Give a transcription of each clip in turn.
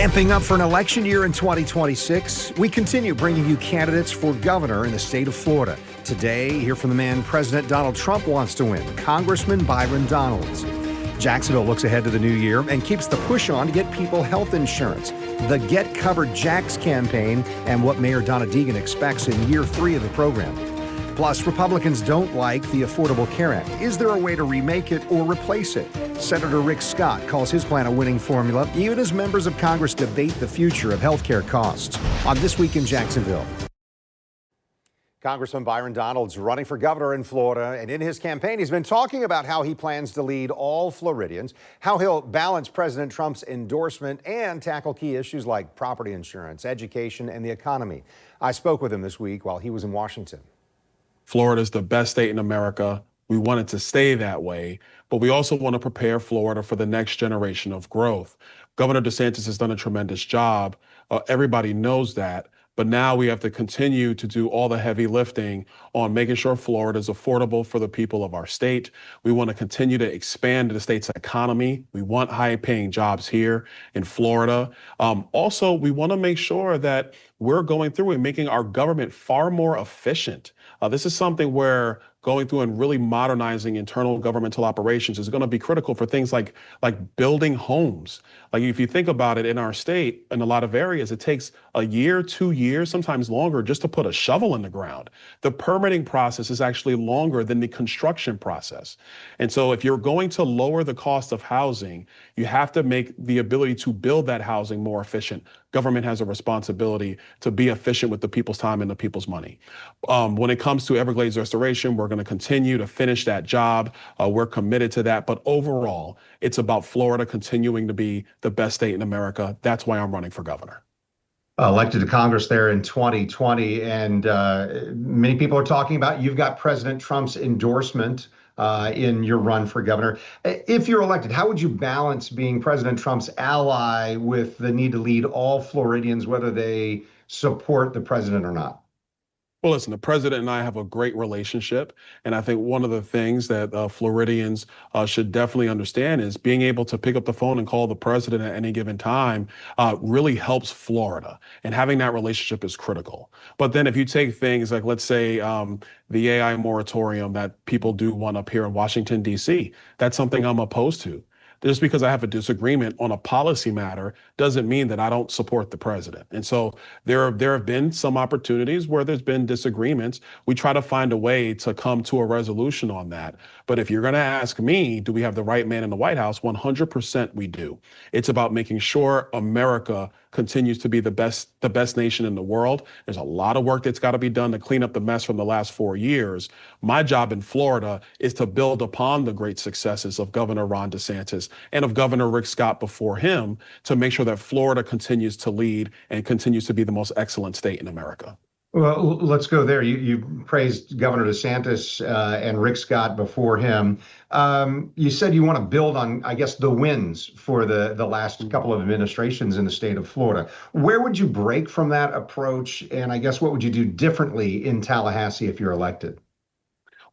Ramping up for an election year in 2026, we continue bringing you candidates for governor in the state of Florida. Today, hear from the man President Donald Trump wants to win, Congressman Byron Donalds. Jacksonville looks ahead to the new year and keeps the push on to get people health insurance. The Get Covered Jax campaign and what Mayor Donna Deegan expects in year 3 of the program. Plus, Republicans don't like the Affordable Care Act. Is there a way to remake it or replace it? Senator Rick Scott calls his plan a winning formula, even as members of Congress debate the future of health care costs. On This Week in Jacksonville. Congressman Byron Donalds running for governor in Florida, and in his campaign, he's been talking about how he plans to lead all Floridians, how he'll balance President Trump's endorsement and tackle key issues like property insurance, education, and the economy. I spoke with him this week while he was in Washington. Florida is the best state in America. We want it to stay that way, but we also want to prepare Florida for the next generation of growth. Governor DeSantis has done a tremendous job. Everybody knows that. But now we have to continue to do all the heavy lifting on making sure Florida is affordable for the people of our state. We want to continue to expand the state's economy. We want high-paying jobs here in Florida. Also, we want to make sure that we're going through and making our government far more efficient. This is something where going through and really modernizing internal governmental operations is going to be critical for things like building homes. Like if you think about it, in our state, in a lot of areas, it takes a year, 2 years, sometimes longer just to put a shovel in the ground. The permitting process is actually longer than the construction process. And so if you're going to lower the cost of housing, you have to make the ability to build that housing more efficient. Government has a responsibility to be efficient with the people's time and the people's money. When it comes to Everglades restoration, we're going to continue to finish that job. We're committed to that. But overall, it's about Florida continuing to be the best state in America. That's why I'm running for governor. Elected to Congress there in 2020, and many people are talking about you've got President Trump's endorsement in your run for governor. If you're elected, how would you balance being President Trump's ally with the need to lead all Floridians, whether they support the president or not? Well, listen, the president and I have a great relationship. And I think one of the things that Floridians should definitely understand is being able to pick up the phone and call the president at any given time really helps Florida. And having that relationship is critical. But then if you take things like, let's say, the AI moratorium that people do want up here in Washington, D.C., that's something I'm opposed to. Just because I have a disagreement on a policy matter doesn't mean that I don't support the president. And so there have been some opportunities where there's been disagreements. We try to find a way to come to a resolution on that. But if you're going to ask me, do we have the right man in the White House? 100% we do. It's about making sure America continues to be the best nation in the world. There's a lot of work that's got to be done to clean up the mess from the last 4 years. My job in Florida is to build upon the great successes of Governor Ron DeSantis and of Governor Rick Scott before him to make sure that Florida continues to lead and continues to be the most excellent state in America. Well, let's go there. You praised Governor DeSantis and Rick Scott before him. You said you want to build on, I guess, the wins for the last couple of administrations in the state of Florida. Where would you break from that approach? And I guess what would you do differently in Tallahassee if you're elected?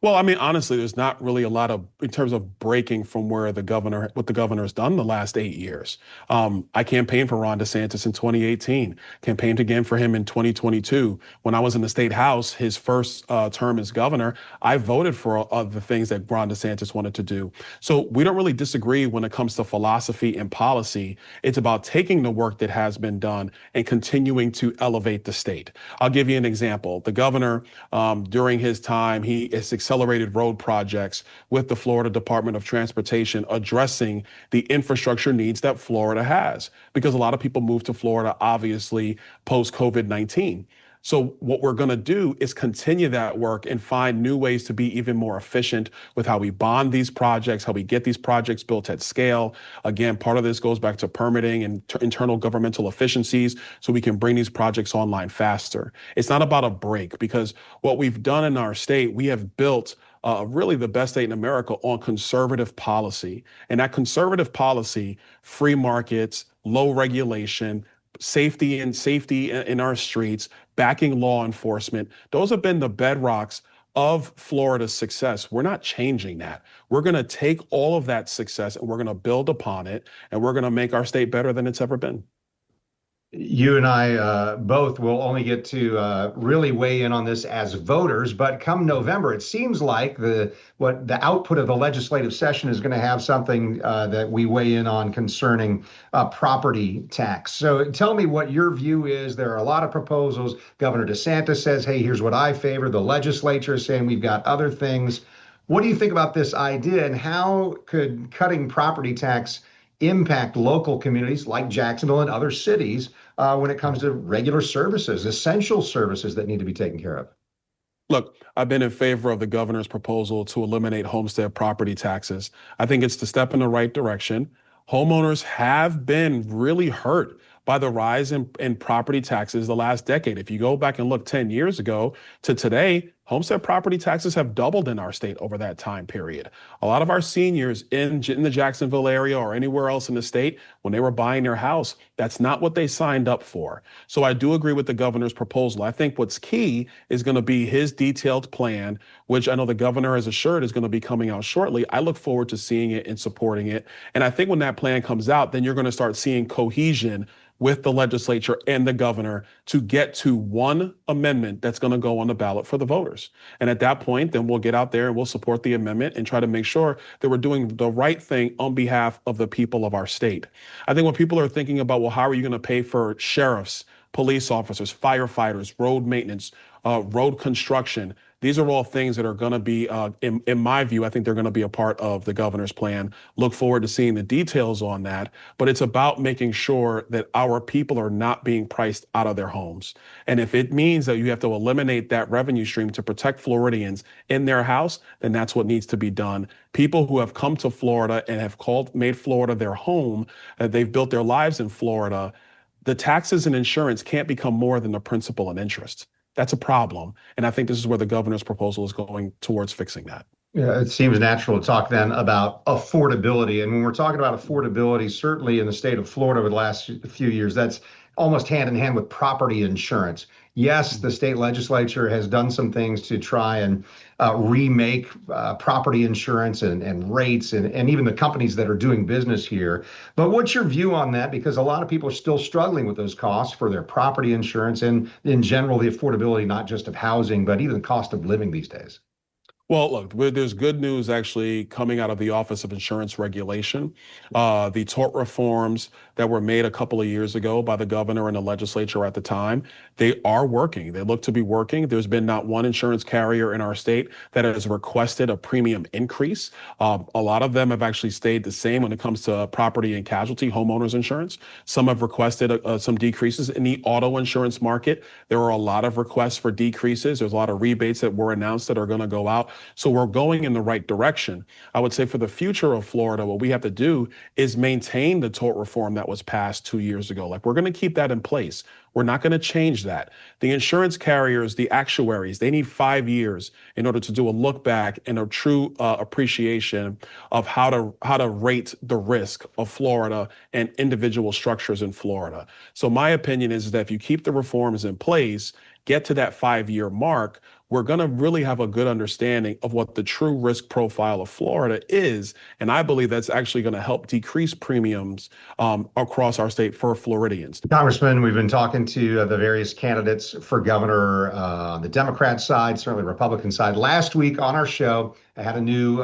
Well, I mean, honestly, there's not really a lot of, in terms of breaking from what the governor has done the last 8 years. I campaigned for Ron DeSantis in 2018, campaigned again for him in 2022. When I was in the state house, his first term as governor, I voted for the things that Ron DeSantis wanted to do. So we don't really disagree when it comes to philosophy and policy. It's about taking the work that has been done and continuing to elevate the state. I'll give you an example. The governor, during his time, he has accelerated road projects with the Florida Department of Transportation addressing the infrastructure needs that Florida has, because a lot of people move to Florida, obviously, post-COVID-19. So what we're going to do is continue that work and find new ways to be even more efficient with how we bond these projects, how we get these projects built at scale. Again, part of this goes back to permitting and internal governmental efficiencies so we can bring these projects online faster. It's not about a break, because what we've done in our state, we have built really the best state in America on conservative policy. And that conservative policy, free markets, low regulation, safety in our streets, backing law enforcement, those have been the bedrocks of Florida's success. We're not changing that. We're going to take all of that success and we're going to build upon it, and we're going to make our state better than it's ever been. You and I both will only get to really weigh in on this as voters, but come November, it seems like the output of the legislative session is going to have something that we weigh in on concerning property tax. So tell me what your view is. There are a lot of proposals. Governor DeSantis says, "Hey, here's what I favor." The legislature is saying we've got other things. What do you think about this idea, and how could cutting property tax impact local communities like Jacksonville and other cities when it comes to regular services, essential services that need to be taken care of? Look, I've been in favor of the governor's proposal to eliminate homestead property taxes. I think it's the step in the right direction. Homeowners have been really hurt by the rise in property taxes the last decade. If you go back and look 10 years ago to today, homestead property taxes have doubled in our state over that time period. A lot of our seniors in the Jacksonville area or anywhere else in the state, when they were buying their house, that's not what they signed up for. So I do agree with the governor's proposal. I think what's key is going to be his detailed plan, which I know the governor has assured is going to be coming out shortly. I look forward to seeing it and supporting it. And I think when that plan comes out, then you're going to start seeing cohesion with the legislature and the governor to get to one amendment that's going to go on the ballot for the voters. And at that point, then we'll get out there and we'll support the amendment and try to make sure that we're doing the right thing on behalf of the people of our state. I think when people are thinking about, well, how are you going to pay for sheriffs, police officers, firefighters, road maintenance, road construction, these are all things that are going to be, in my view, I think they're going to be a part of the governor's plan. Look forward to seeing the details on that. But it's about making sure that our people are not being priced out of their homes. And if it means that you have to eliminate that revenue stream to protect Floridians in their house, then that's what needs to be done. People who have come to Florida and have made Florida their home, they've built their lives in Florida, the taxes and insurance can't become more than the principal and interest. That's a problem. And I think this is where the governor's proposal is going towards fixing that. Yeah, it seems natural to talk then about affordability. And when we're talking about affordability, certainly in the state of Florida over the last few years, that's almost hand in hand with property insurance. Yes, the state legislature has done some things to try and remake property insurance and rates and even the companies that are doing business here. But what's your view on that? Because a lot of people are still struggling with those costs for their property insurance and in general, the affordability, not just of housing, but even the cost of living these days. Well, look, there's good news actually coming out of the Office of Insurance Regulation. The tort reforms that were made a couple of years ago by the governor and the legislature at the time, they are working. They look to be working. There's been not one insurance carrier in our state that has requested a premium increase. A lot of them have actually stayed the same when it comes to property and casualty homeowners insurance. Some have requested some decreases in the auto insurance market. There are a lot of requests for decreases. There's a lot of rebates that were announced that are going to go out. So we're going in the right direction. I would say for the future of Florida, what we have to do is maintain the tort reform that was passed 2 years ago. Like, we're going to keep that in place. We're not going to change that. The insurance carriers, the actuaries, they need 5 years in order to do a look back and a true appreciation of how to rate the risk of Florida and individual structures in Florida. So my opinion is that if you keep the reforms in place, get to that 5-year mark, we're going to really have a good understanding of what the true risk profile of Florida is. And I believe that's actually going to help decrease premiums across our state for Floridians. Congressman, we've been talking to the various candidates for governor on the Democrat side, certainly Republican side. Last week on our show, I had a new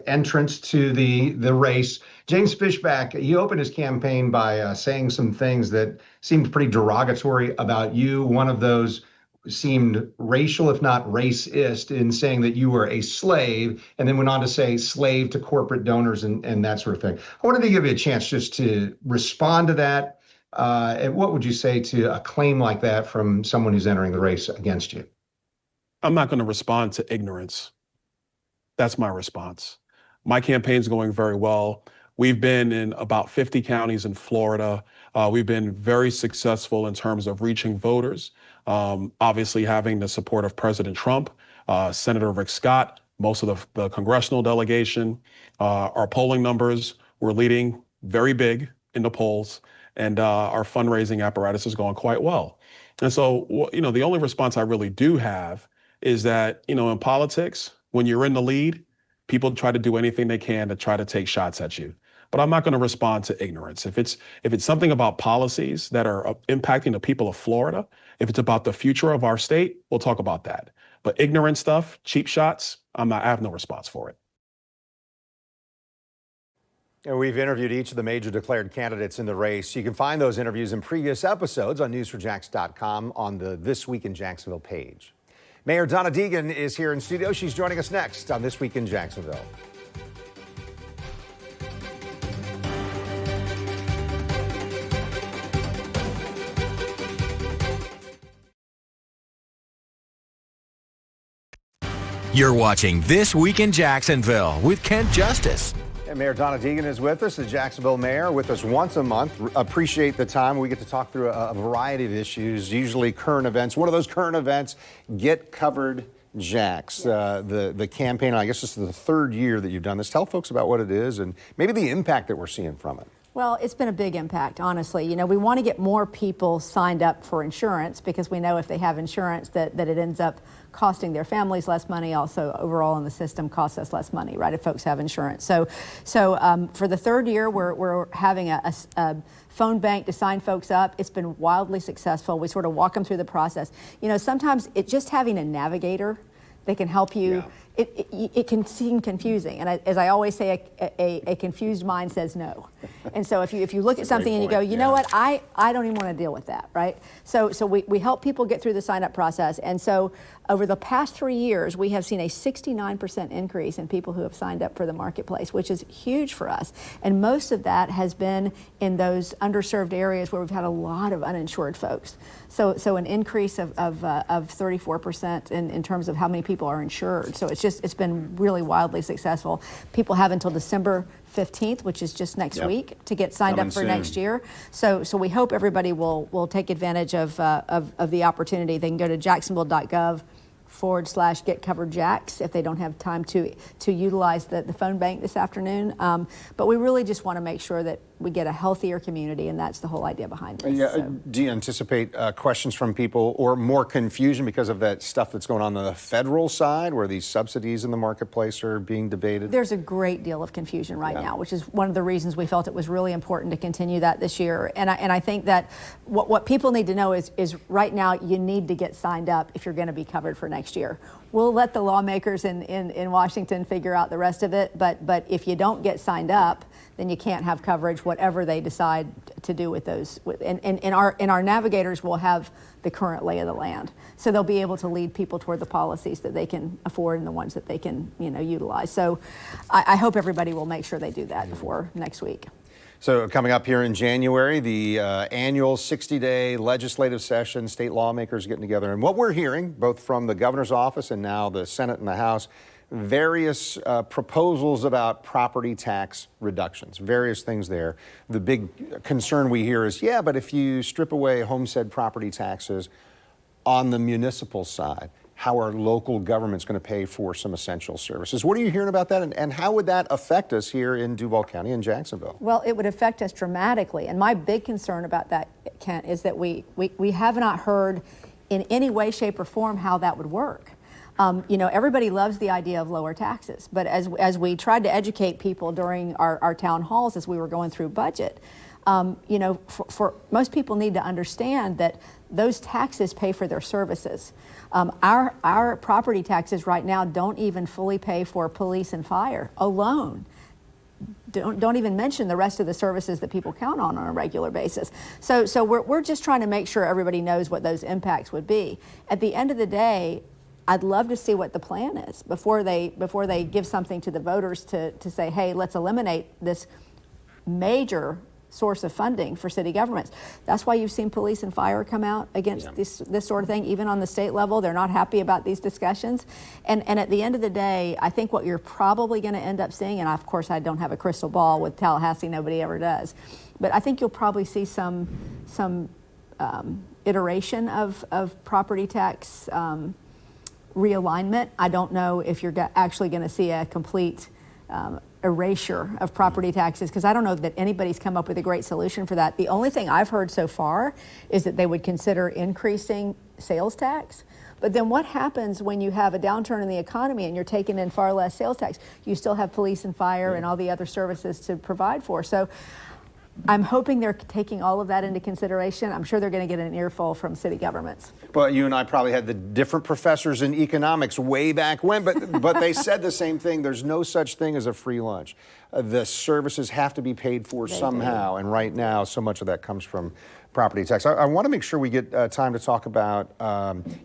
entrance to the race. James Fishback, he opened his campaign by saying some things that seemed pretty derogatory about you. One of those seemed racial, if not racist, in saying that you were a slave, and then went on to say slave to corporate donors and that sort of thing. I wanted to give you a chance just to respond to that. And what would you say to a claim like that from someone who's entering the race against you? I'm not going to respond to ignorance. That's my response. My campaign's going very well. We've been in about 50 counties in Florida. We've been very successful in terms of reaching voters. Obviously having the support of President Trump, Senator Rick Scott, most of the congressional delegation. Our polling numbers, we're leading very big in the polls, and our fundraising apparatus is going quite well. And so, the only response I really do have is that, in politics, when you're in the lead, people try to do anything they can to try to take shots at you. but I'm not going to respond to ignorance. If it's something about policies that are impacting the people of Florida, if it's about the future of our state, we'll talk about that. But ignorant stuff, cheap shots, I have no response for it. We've interviewed each of the major declared candidates in the race. You can find those interviews in previous episodes on news4jax.com on the This Week in Jacksonville page. Mayor Donna Deegan is here in studio. She's joining us next on This Week in Jacksonville. You're watching This Week in Jacksonville with Kent Justice. And Mayor Donna Deegan is with us, the Jacksonville mayor, with us once a month. Appreciate the time. We get to talk through a variety of issues, usually current events. One of those current events, Get Covered Jax, the campaign. I guess this is the third year that you've done this. Tell folks about what it is and maybe the impact that we're seeing from it. Well, it's been a big impact, honestly. You know, we want to get more people signed up for insurance because we know if they have insurance that it ends up costing their families less money, also overall in the system costs us less money, right, if folks have insurance. So for the third year, we're having a phone bank to sign folks up. It's been wildly successful. We sort of walk them through the process. You know, sometimes just having a navigator that can help you, it can seem confusing. And as I always say, a confused mind says no. And so if you look at something and you go, you know what, I don't even want to deal with that, right? So we help people get through the sign up process. And so over the past 3 years, we have seen a 69% increase in people who have signed up for the marketplace, which is huge for us. And most of that has been in those underserved areas where we've had a lot of uninsured folks. So an increase of 34% in terms of how many people are insured. So it's been really wildly successful. People have until December 15th, which is just next week, to get signed up for next year. So we hope everybody will take advantage of the opportunity. They can go to jacksonville.gov/Get Covered Jax if they don't have time to utilize the phone bank this afternoon. But we really just want to make sure that we get a healthier community, and that's the whole idea behind this. Yeah. So. Do you anticipate questions from people or more confusion because of that stuff that's going on the federal side where these subsidies in the marketplace are being debated? There's a great deal of confusion right now, which is one of the reasons we felt it was really important to continue that this year. And I think that what people need to know is right now you need to get signed up if you're going to be covered for next year. We'll let the lawmakers in Washington figure out the rest of it, but if you don't get signed up, then you can't have coverage, whatever they decide to do with those. And our navigators will have the current lay of the land. So they'll be able to lead people toward the policies that they can afford and the ones that they can, utilize. So I hope everybody will make sure they do that before next week. So coming up here in January, the annual 60-day legislative session, state lawmakers getting together. And what we're hearing, both from the governor's office and now the Senate and the House, various proposals about property tax reductions, various things there. The big concern we hear is, but if you strip away homestead property taxes on the municipal side, how are local governments going to pay for some essential services? What are you hearing about that, and how would that affect us here in Duval County and Jacksonville? Well, it would affect us dramatically, and my big concern about that, Kent, is that we have not heard in any way, shape, or form how that would work. Everybody loves the idea of lower taxes, but as we tried to educate people during our town halls as we were going through budget, for most people need to understand that those taxes pay for their services. Our property taxes right now don't even fully pay for police and fire alone. Don't even mention the rest of the services that people count on a regular basis. So we're just trying to make sure everybody knows what those impacts would be. At the end of the day, I'd love to see what the plan is before they give something to the voters to say, hey, let's eliminate this major source of funding for city governments. That's why you've seen police and fire come out against this sort of thing. Even on the state level, they're not happy about these discussions. And at the end of the day, I think what you're probably going to end up seeing, and of course I don't have a crystal ball with Tallahassee, nobody ever does, but I think you'll probably see some iteration of property tax realignment. I don't know if you're actually going to see a complete erasure of property taxes, because I don't know that anybody's come up with a great solution for that. The only thing I've heard so far is that they would consider increasing sales tax, But then what happens when you have a downturn in the economy and you're taking in far less sales tax? You still have police and fire and all the other services to provide for. So I'm hoping they're taking all of that into consideration. I'm sure they're going to get an earful from city governments. Well, you and I probably had the different professors in economics way back when, but they said the same thing. There's no such thing as a free lunch. The services have to be paid for somehow, and right now, so much of that comes from property tax. I want to make sure we get time to talk about,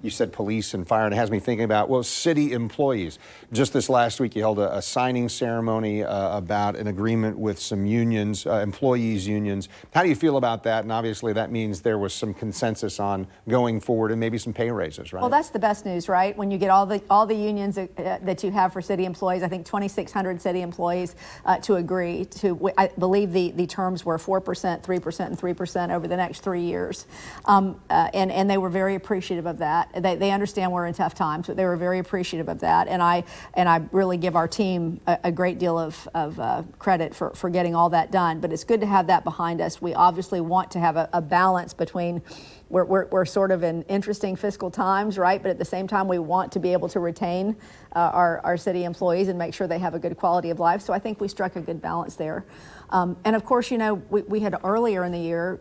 you said police and fire, and it has me thinking about, well, city employees. Just this last week, you held a signing ceremony about an agreement with some unions, employees unions. How do you feel about that? And obviously that means there was some consensus on going forward and maybe some pay raises, right? Well, that's the best news, right? When you get all the unions that you have for city employees, I think 2,600 city employees to agree to, I believe the terms were 4%, 3%, and 3% over the next 3 years. And they were very appreciative of that. They understand we're in tough times, but they were very appreciative of that. And I really give our team a great deal of credit for getting all that done. But it's good to have that behind us. We obviously want to have a balance between we're sort of in interesting fiscal times, right? But at the same time, we want to be able to retain our city employees and make sure they have a good quality of life. So I think we struck a good balance there. And of course, you know, we had earlier in the year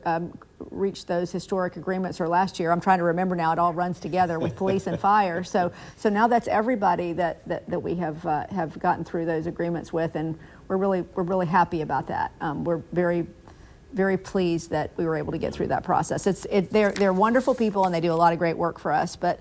reached those historic agreements, or last year, I'm trying to remember now, it all runs together with police and fire. So now that's everybody that we have gotten through those agreements with, and we're really happy about that. We're very pleased that we were able to get through that process. They're wonderful people and they do a lot of great work for us. But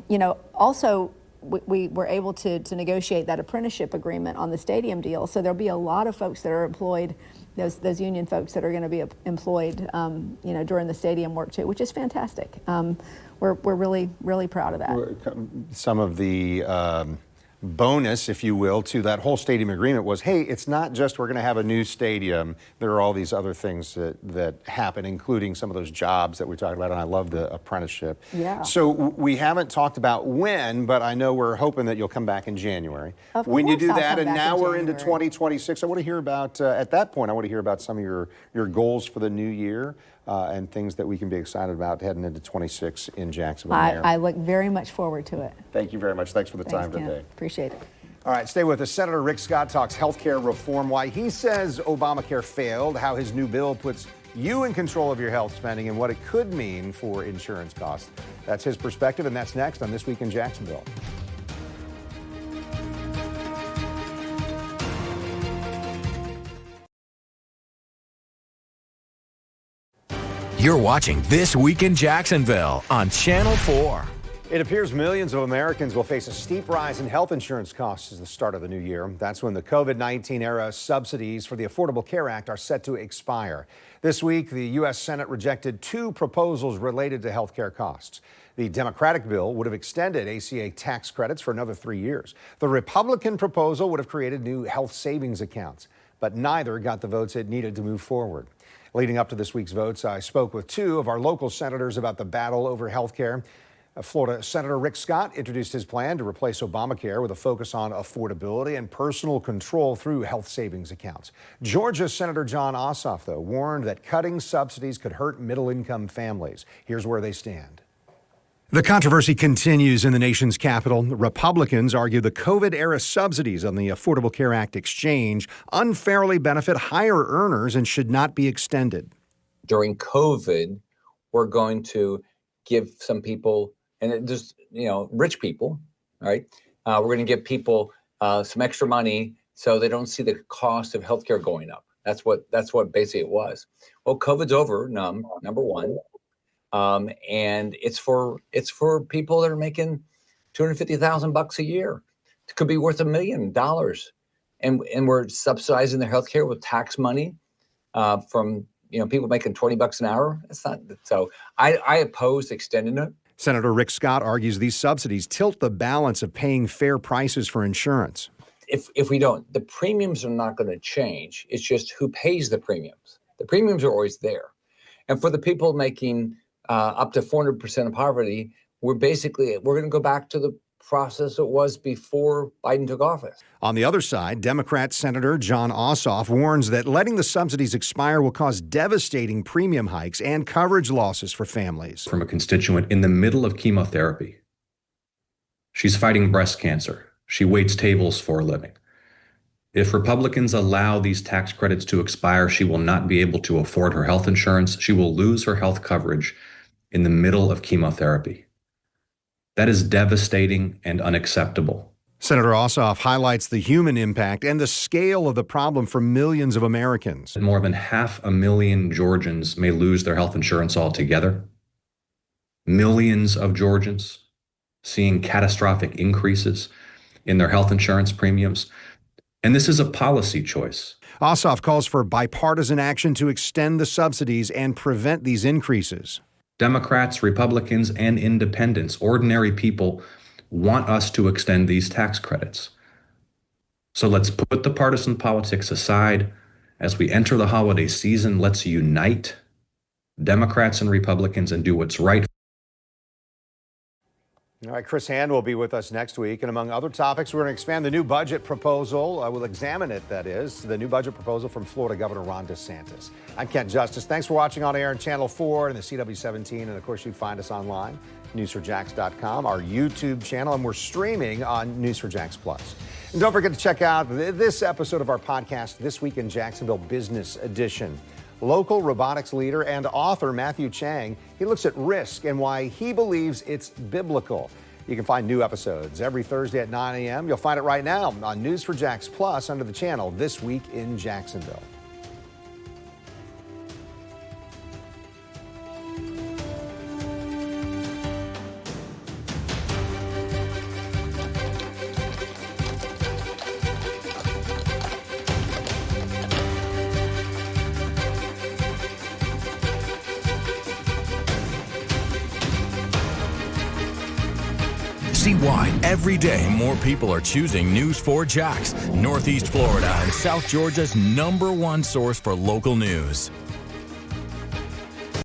you know, also we were able to negotiate that apprenticeship agreement on the stadium deal. So there'll be a lot of folks that are employed, those union folks that are going to be employed, you know, during the stadium work too, which is fantastic. We're really proud of that. Some of the bonus, if you will, to that whole stadium agreement was, hey, it's not just we're going to have a new stadium. There are all these other things that happen, including some of those jobs that we talked about, and I love the apprenticeship. Yeah. So we haven't talked about when, but I know we're hoping that you'll come back in January. Of when you course do I'll that, come and back now in we're into January. 2026, I want to hear about, at that point, I want to hear about some of your goals for the new year. And things that we can be excited about heading into 26 in Jacksonville. I look very much forward to it. Thank you very much. Thanks for the time Ken. today. Appreciate it. All right, stay with us. Senator Rick Scott talks healthcare reform, why he says Obamacare failed, how his new bill puts you in control of your health spending, and what it could mean for insurance costs. That's his perspective, and that's next on This Week in Jacksonville. You're watching This Week in Jacksonville on Channel 4. It appears millions of Americans will face a steep rise in health insurance costs as the start of the new year. That's when the COVID-19 era subsidies for the Affordable Care Act are set to expire. This week, the U.S. Senate rejected 2 proposals related to health care costs. The Democratic bill would have extended ACA tax credits for another 3 years. The Republican proposal would have created new health savings accounts, but neither got the votes it needed to move forward. Leading up to this week's votes, I spoke with 2 of our local senators about the battle over health care. Florida Senator Rick Scott introduced his plan to replace Obamacare with a focus on affordability and personal control through health savings accounts. Georgia Senator Jon Ossoff, though, warned that cutting subsidies could hurt middle-income families. Here's where they stand. The controversy continues in the nation's capital. Republicans argue the COVID-era subsidies on the Affordable Care Act exchange unfairly benefit higher earners and should not be extended. During COVID, we're going to give some people, and just, you know, rich people, right? We're going to give people some extra money so they don't see the cost of healthcare going up. That's what basically it was. Well, COVID's over, number one. And it's for people that are making $250,000 a year. It could be worth $1 million, and we're subsidizing their health care with tax money from, you know, people making $20 an hour. It's not so. I oppose extending it. Senator Rick Scott argues these subsidies tilt the balance of paying fair prices for insurance. If we don't, the premiums are not going to change. It's just who pays the premiums. The premiums are always there, and for the people making up to 400% of poverty, we're going to go back to the process it was before Biden took office. On the other side, Democrat Senator Jon Ossoff warns that letting the subsidies expire will cause devastating premium hikes and coverage losses for families. From a constituent in the middle of chemotherapy, She's fighting breast cancer. She waits tables for a living. If Republicans allow these tax credits to expire, she will not be able to afford her health insurance. She will lose her health coverage in the middle of chemotherapy. That is devastating and unacceptable. Senator Ossoff highlights the human impact and the scale of the problem for millions of Americans. More than 500,000 Georgians may lose their health insurance altogether. Millions of Georgians seeing catastrophic increases in their health insurance premiums. And this is a policy choice. Ossoff calls for bipartisan action to extend the subsidies and prevent these increases. Democrats, Republicans, and independents, ordinary people, want us to extend these tax credits. So let's put the partisan politics aside. As we enter the holiday season, let's unite, Democrats and Republicans, and do what's right. All right, Chris Hand will be with us next week. And among other topics, we're going to expand the new budget proposal. We'll examine it, that is, the new budget proposal from Florida Governor Ron DeSantis. I'm Kent Justice. Thanks for watching on air on Channel 4 and the CW17. And, of course, you can find us online, news4jax.com, our YouTube channel, and we're streaming on News4Jax Plus. And don't forget to check out this episode of our podcast, This Week in Jacksonville Business Edition. Local robotics leader and author Matthew Chang, he looks at risk and why he believes it's biblical. You can find new episodes every Thursday at 9 a.m. You'll find it right now on News4Jax Plus under the channel This Week in Jacksonville. See why every day more people are choosing News4JAX, Northeast Florida and South Georgia's #1 source for local news.